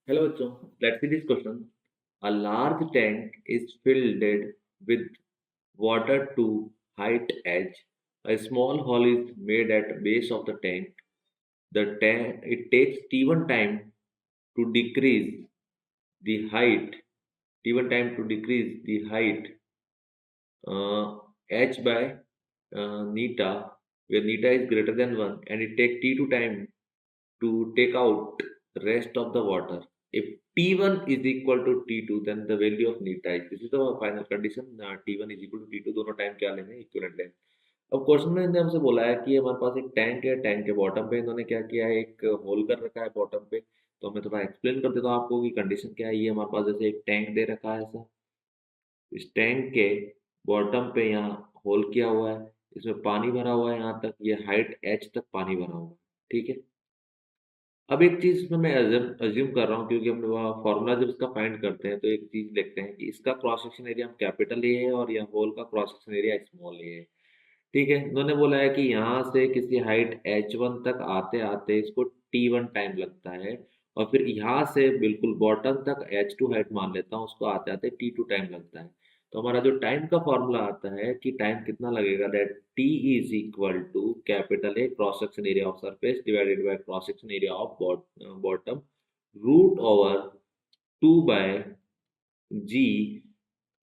Hello, bachcho. Let's see this question. A large tank is filled with water to height edge. A small hole is made at base of the tank. The tank it takes T1 time to decrease the height. T1 time to decrease the height uh, h by neta, where neta is greater than 1, and it takes T2 time to take out rest of the water. If T1 is equal to T2, then the value of neta is. This is the final condition. T1 is equal to T2, दोनों time क्या लेंगे, equivalent लेंगे. अब question में इन्होंने हमसे बोला है कि हमारे पास एक टैंक है, टैंक के बॉटम पे इन्होंने क्या किया है, एक होल कर रखा है बॉटम पे. तो मैं थोड़ा एक्सप्लेन कर देता हूँ आपको कि कंडीशन क्या है. ये हमारे पास जैसे एक टैंक दे रखा है ऐसा. इस टैंक के बॉटम पे यहाँ होल किया हुआ है, इसमें पानी भरा हुआ है, यहाँ तक ये हाइट एच तक पानी भरा हुआ है. ठीक है. अब एक चीज़ इसमें मैं अज्यूम कर रहा हूँ, क्योंकि हम फॉर्मूला जब इसका फाइंड करते हैं तो एक चीज़ लिखते हैं कि इसका क्रॉस सेक्शन एरिया हम कैपिटल ए है और यह होल का क्रॉस सेक्शन एरिया स्मॉल ए है. ठीक है. उन्होंने बोला है कि यहाँ से किसी हाइट h1 तक आते आते इसको t1 टाइम लगता है, और फिर यहाँ से बिल्कुल बॉटम तक h2 हाइट मान लेता हूँ, उसको आते आते t2 टाइम लगता है. तो हमारा जो टाइम का फॉर्मूला आता है कि टाइम कितना लगेगा, that t is equal to capital A cross section area of surface divided by cross section area of bottom root over 2 by g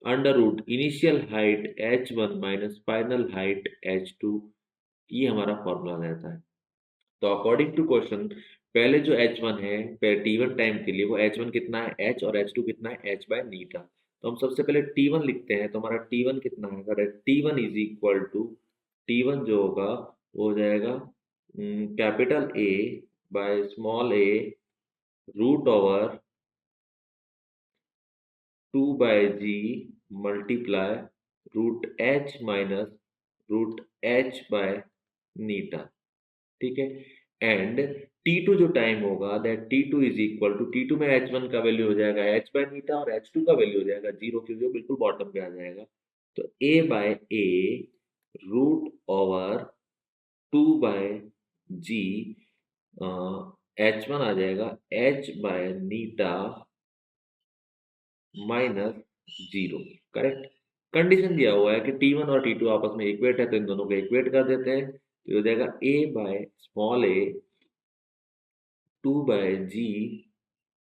under root initial height h1 minus final height h2. ये हमारा formula रहता है. तो according to question, पहले जो h1 है t1 time के लिए, वो h1 कितना है h, और h2 कितना है h बाय नीटा. तो हम सबसे पहले t1 लिखते हैं. तो हमारा t1 कितना है, अगर t1 is equal to, t1 जो होगा वो हो जाएगा capital A by small a root over 2 by g multiply root h minus root h by eta. ठीक है. एंड T2 जो टाइम होगा, that T2 is equal to, T2 में H1 का वैल्यू हो जाएगा h बाय नीटा, और H2 का वैल्यू हो जाएगा 0, क्योंकि वो बिल्कुल बॉटम पे आ जाएगा. तो A by A root over 2 by G H1 आ जाएगा h बाय नीटा माइनस 0. करेक्ट. कंडीशन दिया हुआ है कि T1 और T2 आपस में इक्वेट है, तो इन दोनों को इक्वेट कर देते हैं. तो हो जाएगा A by small a 2 by G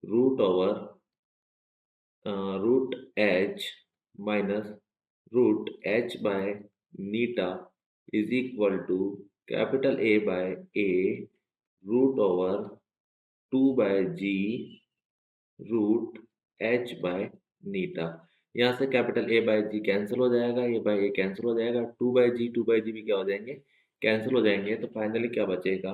root over root h minus root h by eta is equal to capital A by A root over 2 by G root h by eta. यहाँ से capital A by G cancel हो जाएगा, ये bye A cancel हो जाएगा, 2 by G भी क्या हो जाएंगे, कैंसिल हो जाएंगे. तो फाइनली क्या बचेगा,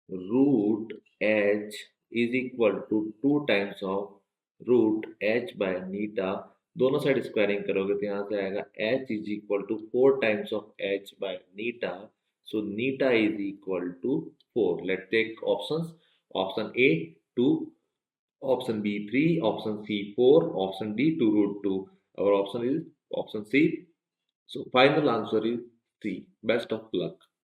root h is equal to 2 times of root h by eta. दोनों साइड स्क्वायरिंग करोगे तो यहाँ से आएगा h is equal to 4 times of h by eta. So eta is equal to 4. Let's take options. Option A 2, option B 3, option C 4, option D 2 root 2. Our option is option C. So final answer is C. Best of luck.